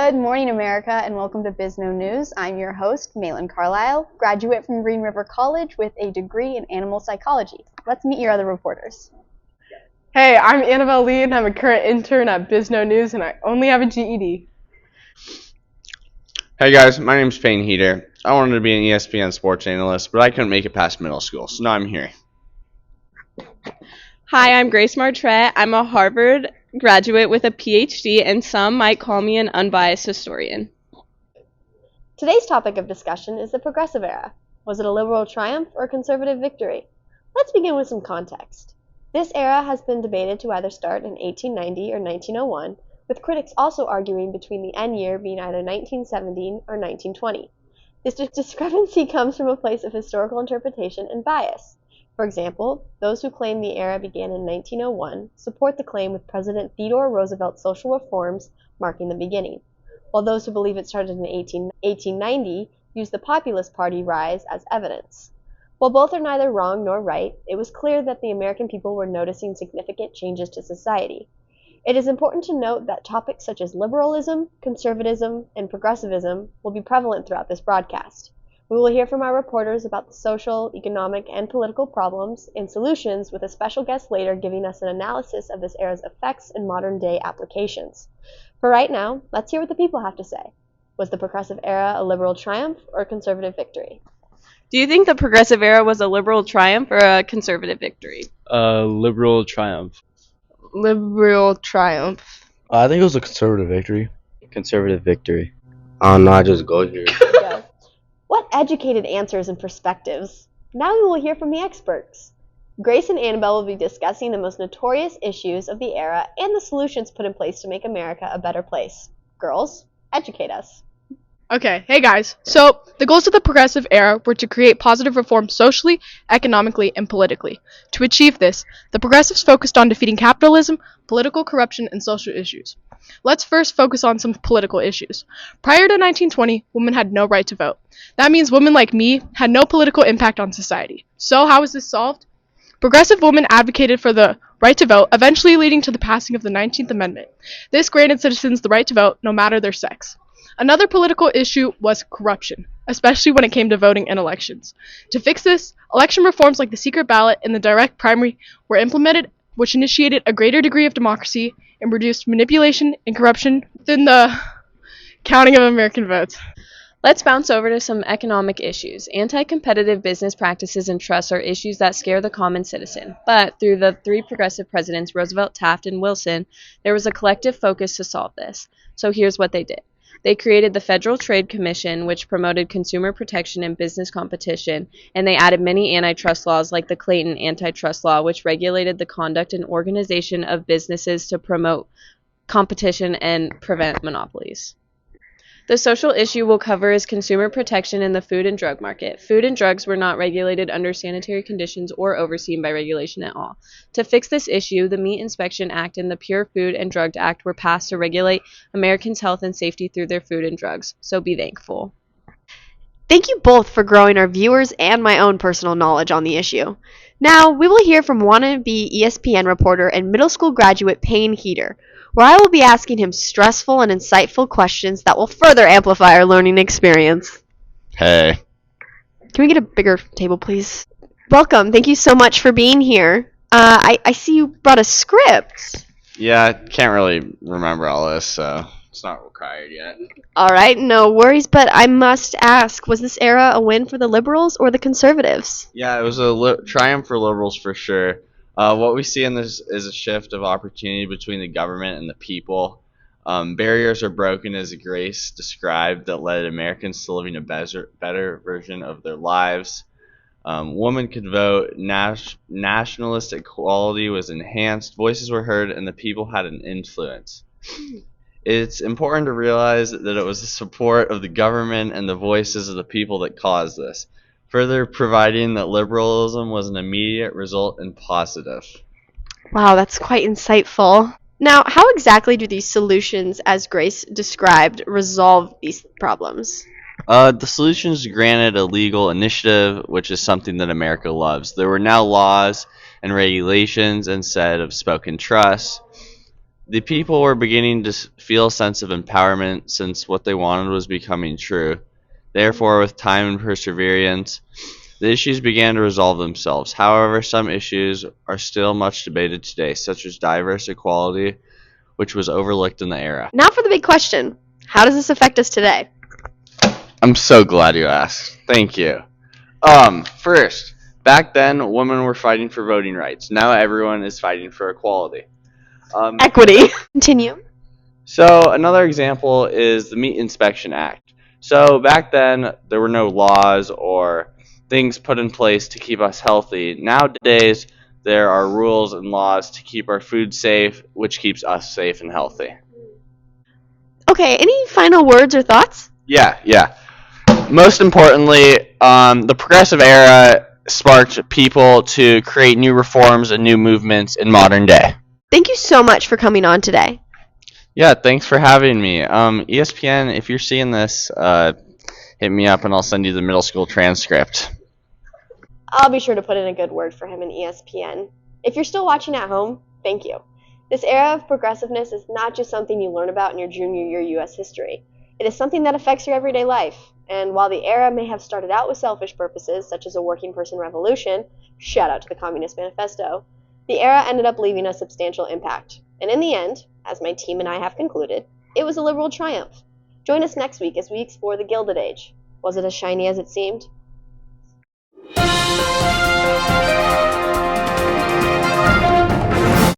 Good morning, America, and welcome to Bizno News. I'm your host, Maelyn Carlisle, graduate from Green River College with a degree in animal psychology. Let's meet your other reporters. Hey, I'm Annabelle and I'm a current intern at Bizno News, and I only have a GED. Hey guys, my name's Payne. I wanted to be an ESPN sports analyst, but I couldn't make it past middle school, so now I'm here. Hi, I'm Grace Martrette. I'm a Harvard graduate with a PhD, and some might call me an unbiased historian. Today's topic of discussion is the Progressive Era. Was it a liberal triumph or a conservative victory? Let's begin with some context. This era has been debated to either start in 1890 or 1901, with critics also arguing between the end year being either 1917 or 1920. This discrepancy comes from a place of historical interpretation and bias. For example, those who claim the era began in 1901 support the claim with President Theodore Roosevelt's social reforms marking the beginning, while those who believe it started in 1890 use the Populist Party rise as evidence. While both are neither wrong nor right, it was clear that the American people were noticing significant changes to society. It is important to note that topics such as liberalism, conservatism, and progressivism will be prevalent throughout this broadcast. We will hear from our reporters about the social, economic, and political problems and solutions, with a special guest later giving us an analysis of this era's effects and modern-day applications. For right now, let's hear what the people have to say. Was the Progressive Era a liberal triumph or a conservative victory? Do you think the Progressive Era was a liberal triumph or a conservative victory? Liberal triumph. Liberal triumph. I think it was a conservative victory. Conservative victory. I don't know, I just go here. What educated answers and perspectives. Now we will hear from the experts. Grace and Annabelle will be discussing the most notorious issues of the era and the solutions put in place to make America a better place. Girls, educate us. Okay, hey guys. So, the goals of the Progressive Era were to create positive reforms socially, economically, and politically. To achieve this, the Progressives focused on defeating capitalism, political corruption, and social issues. Let's first focus on some political issues. Prior to 1920, women had no right to vote. That means women like me had no political impact on society. So, how was this solved? Progressive women advocated for the right to vote, eventually leading to the passing of the 19th Amendment. This granted citizens the right to vote, no matter their sex. Another political issue was corruption, especially when it came to voting in elections. To fix this, election reforms like the secret ballot and the direct primary were implemented, which initiated a greater degree of democracy and reduced manipulation and corruption within the counting of American votes. Let's bounce over to some economic issues. Anti-competitive business practices and trusts are issues that scare the common citizen. But through the three progressive presidents, Roosevelt, Taft, and Wilson, there was a collective focus to solve this. So here's what they did. They created the Federal Trade Commission, which promoted consumer protection and business competition, and they added many antitrust laws like the Clayton Antitrust Law, which regulated the conduct and organization of businesses to promote competition and prevent monopolies. The social issue we'll cover is consumer protection in the food and drug market. Food and drugs were not regulated under sanitary conditions or overseen by regulation at all. To fix this issue, the Meat Inspection Act and the Pure Food and Drug Act were passed to regulate Americans' health and safety through their food and drugs. So be thankful. Thank you both for growing our viewers and my own personal knowledge on the issue. Now, we will hear from wannabe ESPN reporter and middle school graduate Payne, where I will be asking him stressful and insightful questions that will further amplify our learning experience. Hey. Can we get a bigger table, please? Welcome. Thank you so much for being here. I see you brought a script. Yeah, I can't really remember all this, so it's not required yet. All right, no worries, but I must ask, was this era a win for the liberals or the conservatives? Yeah, it was a triumph for liberals for sure. What we see in this is a shift of opportunity between the government and the people. Barriers are broken, as Grace described, that led Americans to living a better version of their lives. Women could vote, nationalist equality was enhanced, voices were heard, and the people had an influence. It's important to realize that it was the support of the government and the voices of the people that caused this, further providing that liberalism was an immediate result and positive. Wow, that's quite insightful. Now, how exactly do these solutions, as Grace described, resolve these problems? The solutions granted a legal initiative, which is something that America loves. There were now laws and regulations instead of spoken trusts. The people were beginning to feel a sense of empowerment since what they wanted was becoming true. Therefore, with time and perseverance, the issues began to resolve themselves. However, some issues are still much debated today, such as diverse equality, which was overlooked in the era. Now for the big question. How does this affect us today? I'm so glad you asked. Thank you. First, back then, women were fighting for voting rights. Now everyone is fighting for equality. Equity. Continue. So another example is the Meat Inspection Act. So back then, there were no laws or things put in place to keep us healthy. Nowadays, there are rules and laws to keep our food safe, which keeps us safe and healthy. Okay, any final words or thoughts? Yeah. Most importantly, the progressive era sparked people to create new reforms and new movements in modern day. Thank you so much for coming on today. Yeah, thanks for having me. ESPN, if you're seeing this, hit me up and I'll send you the middle school transcript. I'll be sure to put in a good word for him in ESPN. If you're still watching at home, thank you. This era of progressiveness is not just something you learn about in your junior year U.S. history. It is something that affects your everyday life. And while the era may have started out with selfish purposes, such as a working person revolution, shout out to the Communist Manifesto, the era ended up leaving a substantial impact. And in the end, as my team and I have concluded, it was a liberal triumph. Join us next week as we explore the Gilded Age. Was it as shiny as it seemed?